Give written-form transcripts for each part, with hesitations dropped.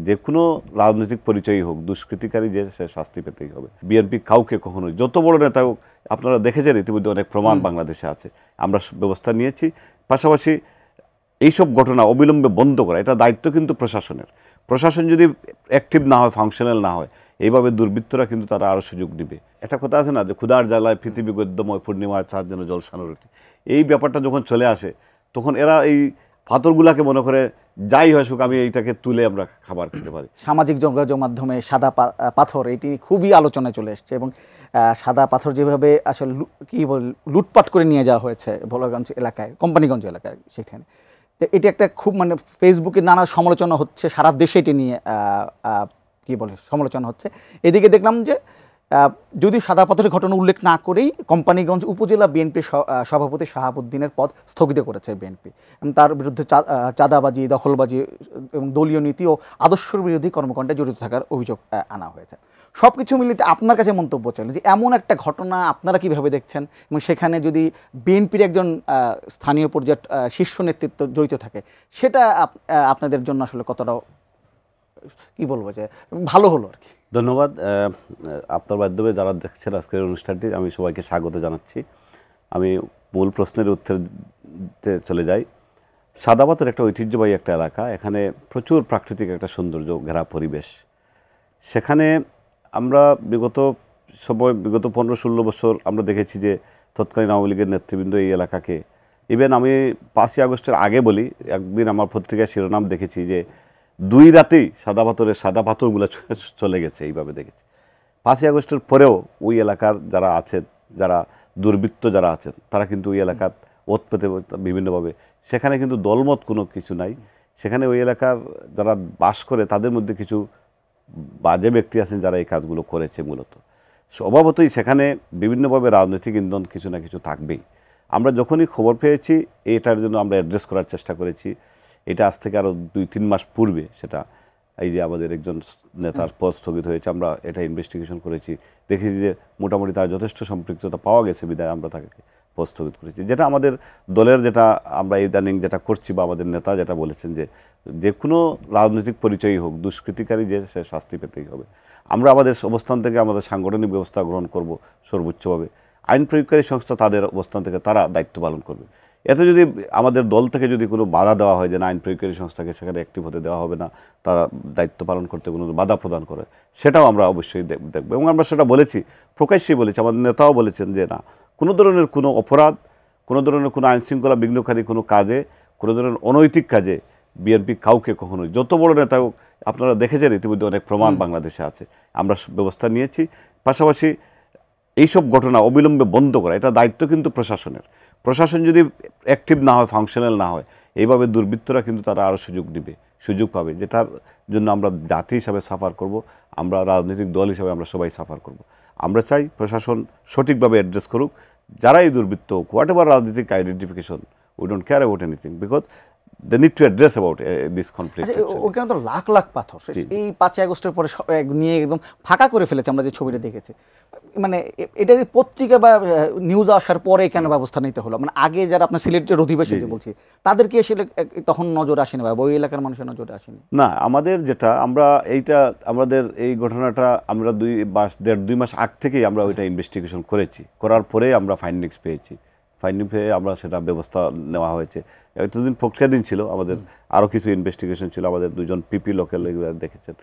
যে কোনো রাজনৈতিক পরিচয়ই হোক, দুষ্কৃতিকারী যে সে শাস্তি পেতেই হবে। বিএনপি কাউকে কখনোই, যত বড় নেতা হোক, আপনারা দেখেছেন ইতিমধ্যে অনেক প্রমাণ বাংলাদেশে আছে, আমরা ব্যবস্থা নিয়েছি। পাশাপাশি এইসব ঘটনা অবিলম্বে বন্ধ করা, এটা দায়িত্ব কিন্তু প্রশাসনের। প্রশাসন যদি অ্যাক্টিভ না হয়, ফাংশনাল না হয়, এইভাবে দুর্বৃত্তরা কিন্তু তারা আরও সুযোগ নেবে। একটা কথা আছে না যে ক্ষুধার জ্বালায় পৃথিবী গদ্যময়, পূর্ণিমার চাঁদ যেন জলসানো রুটি। এই ব্যাপারটা যখন চলে আসে, তখন এরা এই পাথরগুলাকে মনে করে যাই হয় সুখ, আমি এইটাকে তুলে আমরা খাবার খেতে পারি। সামাজিক যোগাযোগ মাধ্যমে সাদা পাথর এটি খুবই আলোচনায় চলে এসছে, এবং সাদা পাথর যেভাবে আসলে কি বল লুটপাট করে নিয়ে যাওয়া হয়েছে ভোলাগঞ্জ এলাকায়, কোম্পানিগঞ্জ এলাকায়, সেখানে এটি একটা খুব মানে ফেসবুকে নানা সমালোচনা হচ্ছে, সারা দেশে এটি নিয়ে কি বলে সমালোচনা হচ্ছে। এদিকে দেখলাম যে যদি সাদা পাথরের ঘটনা উল্লেখ না করেই কোম্পানিগঞ্জ উপজেলা বিএনপির সভাপতি শাহাবুদ্দিনের পদ স্থগিত করেছে বিএনপি। তার বিরুদ্ধে চাঁদাবাজি, দখলবাজি এবং দলীয় নীতি ও আদর্শ বিরোধী কর্মকাণ্ডে জড়িত থাকার অভিযোগ আনা হয়েছে। সব কিছু মিলিয়ে আপনার কাছে মন্তব্য চাইলে যে এমন একটা ঘটনা আপনারা কীভাবে দেখছেন, এবং সেখানে যদি বিএনপির একজন স্থানীয় পর্যায়ের শীর্ষ নেতৃত্ব জড়িত থাকে, সেটা আপনাদের জন্য আসলে কতটা কি বলবো যে ভালো হলো আর কি? ধন্যবাদ। আপনার মাধ্যমে যারা দেখছেন আজকের অনুষ্ঠানটি, আমি সবাইকে স্বাগত জানাচ্ছি। আমি মূল প্রশ্নের উত্তরে চলে যাই। সাদা পাথর একটা ঐতিহ্যবাহী একটা এলাকা, এখানে প্রচুর প্রাকৃতিক একটা সৌন্দর্য ঘেরা পরিবেশ। সেখানে আমরা বিগত 15-16 বছর আমরা দেখেছি যে তৎকালীন আওয়ামী লীগের নেতৃবৃন্দ এই এলাকাকে, ইভেন আমি 5ই আগস্টের আগে বলি, একদিন আমার পত্রিকায় শিরোনাম দেখেছি যে 2 রাতেই সাদা পাথরগুলো চলে গেছে, এইভাবে দেখেছি। 5ই আগস্টের পরেও ওই এলাকার যারা আছেন, যারা দুর্বৃত্ত যারা আছেন, তারা কিন্তু ওই এলাকার ওত পেতে বিভিন্নভাবে, সেখানে কিন্তু দলমত কোনো কিছু নাই। সেখানে ওই এলাকার যারা বাস করে তাদের মধ্যে কিছু বাজে ব্যক্তি আছেন যারা এই কাজগুলো করেছে। মূলত স্বভাবতই সেখানে বিভিন্নভাবে রাজনৈতিক ইন্ধন কিছু না কিছু থাকবেই। আমরা যখনই খবর পেয়েছি, এটার জন্য আমরা অ্যাড্রেস করার চেষ্টা করেছি। এটা আজ থেকে আরও 2-3 মাস পূর্বে, সেটা এই যে আমাদের একজন নেতার পদ স্থগিত হয়েছে, আমরা এটা ইনভেস্টিগেশন করেছি, দেখেছি যে মোটামুটি তার যথেষ্ট সম্পৃক্ততা পাওয়া গেছে, বিদায় আমরা তাকে পদ স্থগিত করেছি। যেটা আমাদের দলের, যেটা আমরা ইদানিং যেটা করছি, বা আমাদের নেতা যেটা বলেছেন যে যে কোনো রাজনৈতিক পরিচয়ই হোক, দুষ্কৃতিকারী যে সে শাস্তি পেতেই হবে। আমরা আমাদের অবস্থান থেকে আমাদের সাংগঠনিক ব্যবস্থা গ্রহণ করব সর্বোচ্চভাবে। আইন প্রয়োগকারী সংস্থা তাদের অবস্থান থেকে তারা দায়িত্ব পালন করবে। এতে যদি আমাদের দল থেকে যদি কোনো বাধা দেওয়া হয় যে না, আইন প্রয়োগকারী সংস্থাকে সেখানে অ্যাক্টিভ হতে দেওয়া হবে না, তারা দায়িত্ব পালন করতে কোনো বাধা প্রদান করে, সেটাও আমরা অবশ্যই দেখব। এবং আমরা সেটা বলেছি, প্রকাশ্যেই বলেছি, আমাদের নেতাও বলেছেন যে না, কোনো ধরনের কোনো অপরাধ, কোনো ধরনের কোনো আইনশৃঙ্খলা বিঘ্নকারী কোনো কাজে, কোনো ধরনের অনৈতিক কাজে বিএনপি কাউকে কখনোই, যত বড় নেতা হোক, আপনারা দেখেছেন ইতিমধ্যে অনেক প্রমাণ বাংলাদেশে আছে, আমরা ব্যবস্থা নিয়েছি। পাশাপাশি এইসব ঘটনা অবিলম্বে বন্ধ করা, এটা দায়িত্ব কিন্তু প্রশাসনের। প্রশাসন যদি অ্যাক্টিভ না হয়, ফাংশনাল না হয়, এইভাবে দুর্বৃত্তরা কিন্তু তারা আরও সুযোগ পাবে, যেটার জন্য আমরা জাতি হিসাবে সাফার করব, আমরা রাজনৈতিক দল হিসাবে আমরা সবাই সাফার করব। আমরা চাই প্রশাসন সঠিকভাবে অ্যাড্রেস করুক, যারা এই দুর্বৃত্ত, হোয়াট এভার রাজনৈতিক identification, we don't care about anything, because they need to address about this conflict. ওখানে তো লাখ লাখ পাথর, এই 5ই আগস্টের পরে নিয়ে একদম ফাঁকা করে ফেলেছে, আমরা যে ছবিটা দেখেছি। মানে এটা পত্রিকা বা নিউজ আসার পরে কেন ব্যবস্থা নিতে হলো? মানে আগে যারা আপনার সিলেটের অধিবাসী যে বলছি, তাদেরকে আসলে তখন নজর আসেনি, বা ওই এলাকার মানুষের নজরে আসেনি? না, আমাদের যেটা, আমাদের এই ঘটনাটা আমরা 1.5-2 মাস আগ থেকেই আমরা ওইটা ইনভেস্টিগেশন করেছি, করার পরে আমরা ফাইন্ডিংস পেয়েছি। ফাইন্ডিং পেয়ে আমরা সেটা ব্যবস্থা নেওয়া হয়েছে। এতদিন প্রক্রিয়াধীন ছিল, আমাদের আরও কিছু ইনভেস্টিগেশন ছিল, আমাদের 2জন পিপি লোকাল এগুলো দেখেছেন।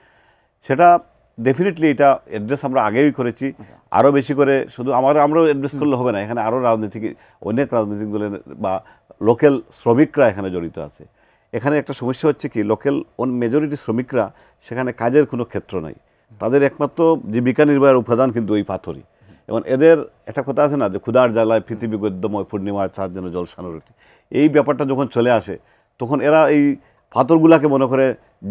সেটা ডেফিনেটলি এটা অ্যাড্রেস আমরা আগেই করেছি, আরও বেশি করে। শুধু আমরাও অ্যাড্রেস করলে হবে না, এখানে আরও অনেক রাজনৈতিক দলের বা লোকাল শ্রমিকরা এখানে জড়িত আছে। এখানে একটা সমস্যা হচ্ছে কি, লোকাল মেজরিটি শ্রমিকরা, সেখানে কাজের কোনো ক্ষেত্র নাই, তাদের একমাত্র জীবিকা নির্বাহের উপাদান কিন্তু ওই পাথরই। এবং এদের একটা কথা আছে না যে ক্ষুধার জ্বালায় পৃথিবী গদ্যময়, পূর্ণিমার চাঁদ যেন জলসানো রুটি। এই ব্যাপারটা যখন চলে আসে, তখন এরা এই পাথরগুলাকে মনে করে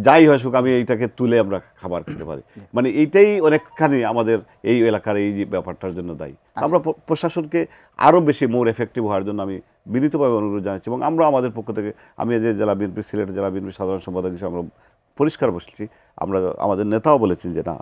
যাই হয় সুখ, আমি এইটাকে তুলে আমরা খাবার খেতে পারি। মানে এইটাই অনেকখানি আমাদের এই এলাকার এই ব্যাপারটার জন্য দায়ী। আমরা প্রশাসনকে আরও বেশি মোর এফেক্টিভ হওয়ার জন্য আমি বিনীতভাবে অনুরোধ জানাচ্ছি। এবং আমরা আমাদের পক্ষ থেকে, আমি যে জেলা বিএনপি, সিলেট জেলা বিএনপি সাধারণ সম্পাদক হিসেবে আমরা পরিষ্কার বসছি, আমাদের নেতাও বলেছেন যে না,